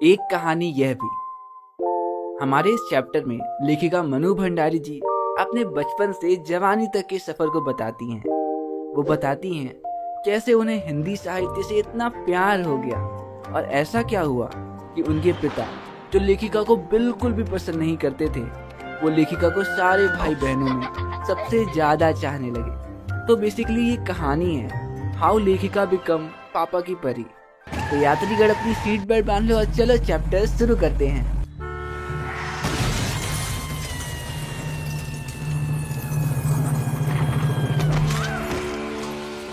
एक कहानी यह भी। हमारे इस चैप्टर में लेखिका मनु भंडारी जी अपने बचपन से जवानी तक के सफर को बताती हैं। वो बताती हैं कैसे उन्हें हिंदी साहित्य से इतना प्यार हो गया और ऐसा क्या हुआ कि उनके पिता, जो लेखिका को बिल्कुल भी पसंद नहीं करते थे, वो लेखिका को सारे भाई बहनों में सबसे ज्यादा चाहने लगे। तो बेसिकली ये कहानी है हाउ लेखिका बिकम पापा की परी। तो यात्रीगण अपनी सीट बेल्ट बांध लो और चलो चैप्टर शुरू करते हैं।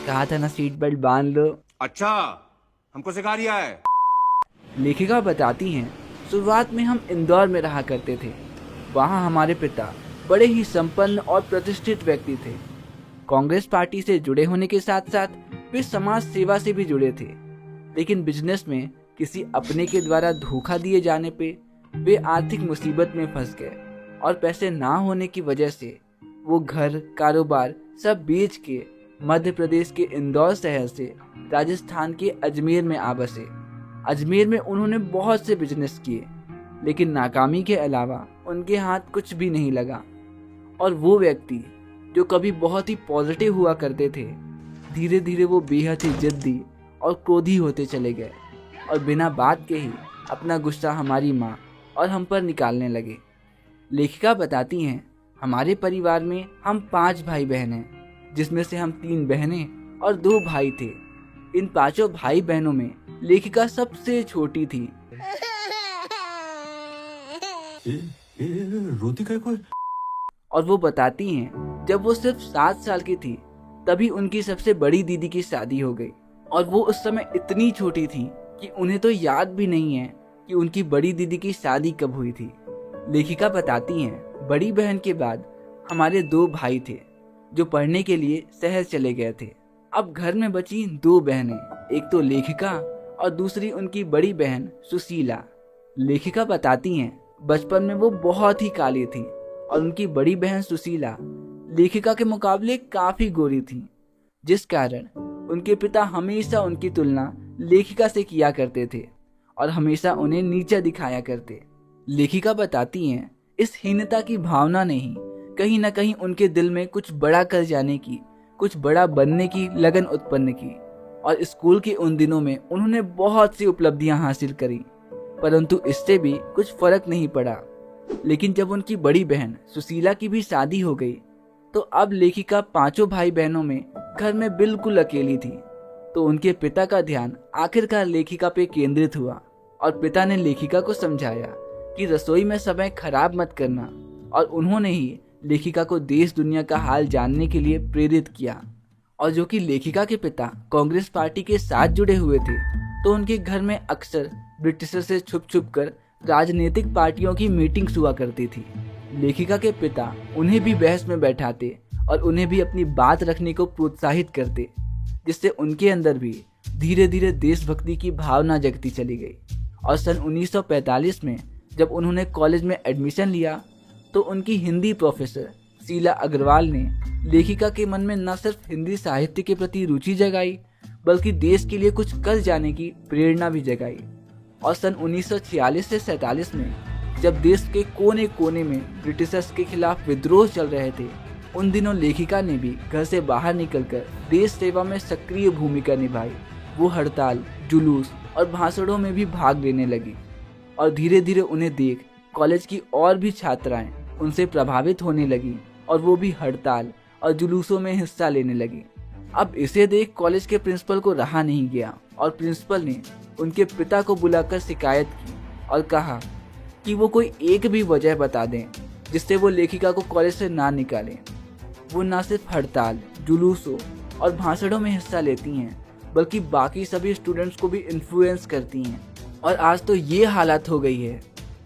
कहा था ना सीट बेल्ट बांध लो। अच्छा, हमको सिखा रिया है। लेखिका बताती हैं शुरुआत में हम इंदौर में रहा करते थे। वहाँ हमारे पिता बड़े ही संपन्न और प्रतिष्ठित व्यक्ति थे। कांग्रेस पार्टी से जुड़े होने के साथ साथ वे समाज सेवा से भी जुड़े थे, लेकिन बिजनेस में किसी अपने के द्वारा धोखा दिए जाने पे वे आर्थिक मुसीबत में फंस गए और पैसे ना होने की वजह से वो घर कारोबार सब बेच के मध्य प्रदेश के इंदौर शहर से राजस्थान के अजमेर में आ बसे। अजमेर में उन्होंने बहुत से बिजनेस किए, लेकिन नाकामी के अलावा उनके हाथ कुछ भी नहीं लगा। और वो व्यक्ति जो कभी बहुत ही पॉजिटिव हुआ करते थे, धीरे धीरे वो बेहद ही जिद्दी और क्रोधी होते चले गए और बिना बात के ही अपना गुस्सा हमारी माँ और हम पर निकालने लगे। लेखिका बताती हैं हमारे परिवार में हम 5 भाई बहन हैं, जिसमें से हम 3 बहनें और 2 भाई थे। इन 5 भाई बहनों में लेखिका सबसे छोटी थी। रोती क्या कोई? और वो बताती हैं जब वो सिर्फ 7 साल की थी तभी उनकी सबसे बड़ी दीदी की शादी हो गई और वो उस समय इतनी छोटी थी कि उन्हें तो याद भी नहीं है कि उनकी बड़ी दीदी की शादी कब हुई थी। लेखिका बताती हैं बड़ी बहन के बाद हमारे 2 भाई थे जो पढ़ने के लिए शहर चले गए थे। अब घर में बची 2 बहनें, एक तो लेखिका और दूसरी उनकी बड़ी बहन सुशीला। लेखिका बताती हैं बचपन में वो बहुत ही काली थी और उनकी बड़ी बहन सुशीला लेखिका के मुकाबले काफी गोरी थी, जिस कारण उनके पिता हमेशा उनकी तुलना लेखिका से किया करते थे और हमेशा उन्हें नीचा दिखाया करते। लेखिका बताती हैं इस हीनता की भावना ने ही कहीं न कहीं उनके दिल में कुछ बड़ा कर जाने की, कुछ बड़ा बनने की लगन उत्पन्न की। और स्कूल के उन दिनों में उन्होंने बहुत सी उपलब्धियां हासिल करी, परंतु इससे भी कुछ फर्क नहीं पड़ा। लेकिन जब उनकी बड़ी बहन सुशीला की भी शादी हो गई तो अब लेखिका 5 भाई बहनों में घर में बिल्कुल अकेली थी। तो उनके पिता का ध्यान आखिरकार लेखिका पे केंद्रित हुआ और पिता ने लेखिका को समझाया कि रसोई में समय खराब मत करना, और उन्होंने ही लेखिका को देश दुनिया का हाल जानने के लिए प्रेरित किया। और जो कि लेखिका के पिता कांग्रेस पार्टी के साथ जुड़े हुए थे, तो उनके घर में अक्सर ब्रिटिशर से छुप छुप कर राजनीतिक पार्टियों की मीटिंग्स हुआ करती थी। लेखिका के पिता उन्हें भी बहस में बैठाते और उन्हें भी अपनी बात रखने को प्रोत्साहित करते, जिससे उनके अंदर भी धीरे धीरे देशभक्ति की भावना जगती चली गई। और सन 1945 में जब उन्होंने कॉलेज में एडमिशन लिया तो उनकी हिंदी प्रोफेसर शीला अग्रवाल ने लेखिका के मन में न सिर्फ हिंदी साहित्य के प्रति रुचि जगाई, बल्कि देश के लिए कुछ कर जाने की प्रेरणा भी जगाई। और सन 1946 से 47 में जब देश के कोने कोने में ब्रिटिशर्स के खिलाफ विद्रोह चल रहे थे, उन दिनों लेखिका ने भी घर से बाहर निकलकर देश सेवा में सक्रिय भूमिका निभाई। वो हड़ताल, जुलूस और भाषणों में भी भाग लेने लगी और धीरे धीरे उन्हें देख कॉलेज की और भी छात्राएं उनसे प्रभावित होने लगी और वो भी हड़ताल और जुलूसों में हिस्सा लेने लगी। अब इसे देख कॉलेज के प्रिंसिपल को रहा नहीं गया और प्रिंसिपल ने उनके पिता को बुलाकर शिकायत की और कहा कि वो कोई एक भी वजह बता दें जिससे वो लेखिका को कॉलेज से ना निकालें। वो न सिर्फ हड़ताल, जुलूसों और भाषणों में हिस्सा लेती हैं, बल्कि बाकी सभी स्टूडेंट्स को भी इन्फ्लुएंस करती हैं। और आज तो ये हालत हो गई है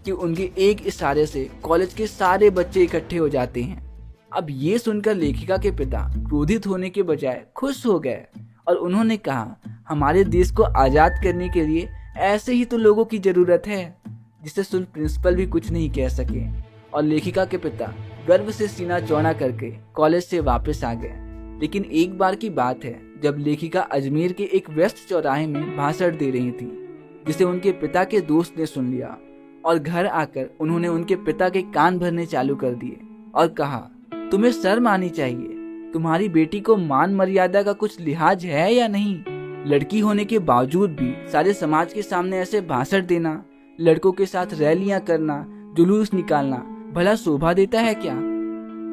कि उनके एक इशारे से कॉलेज के सारे बच्चे इकट्ठे हो जाते हैं। अब ये सुनकर लेखिका के पिता क्रोधित होने के बजाय खुश हो गए और उन्होंने कहा हमारे देश को आज़ाद करने के लिए ऐसे ही तो लोगों की ज़रूरत है। जिसे सुन प्रिंसिपल भी कुछ नहीं कह सके और लेखिका के पिता गर्व से सीना चौड़ा करके कॉलेज से वापस आ गए। लेकिन एक बार की बात है जब लेखिका अजमेर के एक व्यस्त चौराहे में भाषण दे रही थी जिसे उनके पिता के दोस्त ने सुन लिया और घर आकर उन्होंने उनके पिता के कान भरने चालू कर दिए और कहा, तुम्हें शर्म आनी चाहिए, तुम्हारी बेटी को मान मर्यादा का कुछ लिहाज है या नहीं? लड़की होने के बावजूद भी सारे समाज के सामने ऐसे भाषण देना, लड़कों के साथ रैलियां करना, जुलूस निकालना भला शोभा देता है क्या?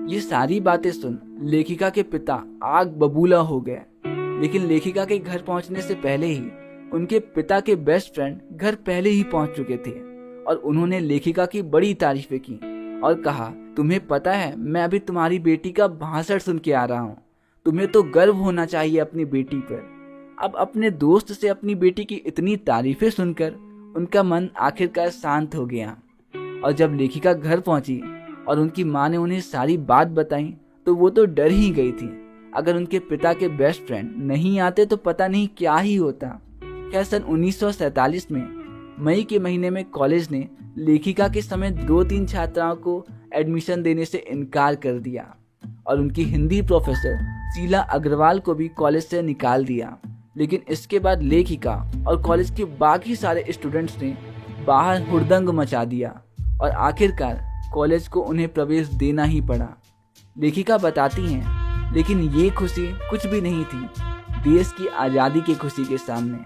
ये सारी बातें सुन लेखिका के पिता आग बबूला हो गए। लेकिन लेखिका के घर पहुंचने से पहले ही उनके पिता के बेस्ट फ्रेंड घर पहले ही पहुंच चुके थे और उन्होंने लेखिका की बड़ी तारीफें की और कहा, तुम्हें पता है मैं अभी तुम्हारी बेटी का भाषण सुन के आ रहा हूँ, तुम्हें तो गर्व होना चाहिए अपनी बेटी पर। अब अपने दोस्त से अपनी बेटी की इतनी तारीफें सुनकर उनका मन आखिरकार शांत हो गया। और जब लेखिका घर पहुंची और उनकी माँ ने उन्हें सारी बात बताई तो वो तो डर ही गई थी। अगर उनके पिता के बेस्ट फ्रेंड नहीं आते तो पता नहीं क्या ही होता। खैर सन 1947 में मई के महीने में कॉलेज ने लेखिका के समेत 2-3 छात्राओं को एडमिशन देने से इनकार कर दिया और उनकी हिंदी प्रोफेसर शीला अग्रवाल को भी कॉलेज से निकाल दिया। लेकिन इसके बाद लेखिका और कॉलेज के बाकी सारे स्टूडेंट्स ने बाहर हुड़दंग मचा दिया और आखिरकार कॉलेज को उन्हें प्रवेश देना ही पड़ा। लेखिका बताती हैं, लेकिन ये खुशी कुछ भी नहीं थी देश की आज़ादी की खुशी के सामने।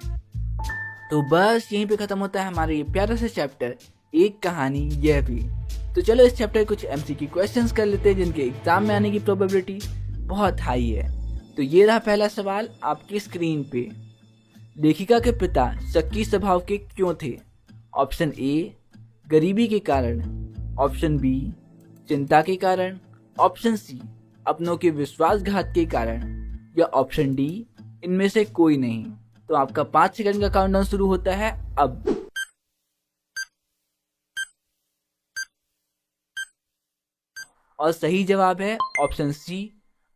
तो बस यहीं पे ख़त्म होता है हमारा ये प्यारा सा चैप्टर, एक कहानी यह भी। तो चलो इस चैप्टर कुछ एमसीक्यू क्वेश्चंस कर लेते हैं जिनके एग्जाम में आने की प्रोबेबिलिटी बहुत हाई है। तो ये रहा पहला सवाल आपकी स्क्रीन पे। लेखिका के पिता शक्की स्वभाव के क्यों थे? ऑप्शन ए गरीबी के कारण, ऑप्शन बी चिंता के कारण, ऑप्शन सी अपनों के विश्वासघात के कारण या ऑप्शन डी इनमें से कोई नहीं। तो आपका 5 सेकंड का काउंटडाउन शुरू होता है अब। और सही जवाब है ऑप्शन सी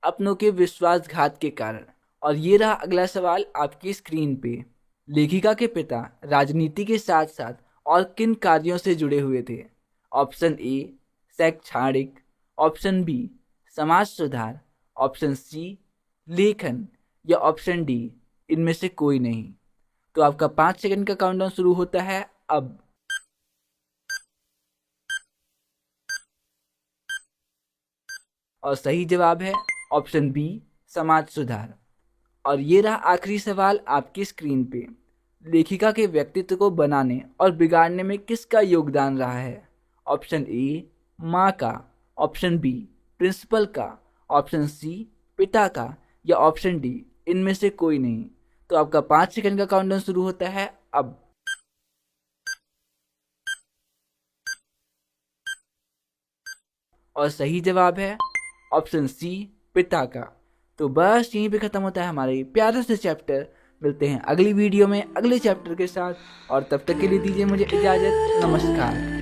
अपनों के विश्वासघात के कारण। और ये रहा अगला सवाल आपकी स्क्रीन पे। लेखिका के पिता राजनीति के साथ साथ और किन कार्यों से जुड़े हुए थे? ऑप्शन ए शैक्षणिक, ऑप्शन बी समाज सुधार, ऑप्शन सी लेखन या ऑप्शन डी इनमें से कोई नहीं। तो आपका 5 सेकंड का काउंटडाउन शुरू होता है अब। और सही जवाब है ऑप्शन बी समाज सुधार। और ये रहा आखिरी सवाल आपकी स्क्रीन पे। लेखिका के व्यक्तित्व को बनाने और बिगाड़ने में किसका योगदान रहा है? ऑप्शन ए माँ का, ऑप्शन बी प्रिंसिपल का, ऑप्शन सी पिता का या ऑप्शन डी इनमें से कोई नहीं। तो आपका 5 सेकंड का काउंटडाउन शुरू होता है अब। और सही जवाब है ऑप्शन सी पिता का। तो बस यहीं पे खत्म होता है हमारा ये प्यारा सा चैप्टर। मिलते हैं अगली वीडियो में अगले चैप्टर के साथ और तब तक के लिए दीजिए मुझे इजाज़त। नमस्कार।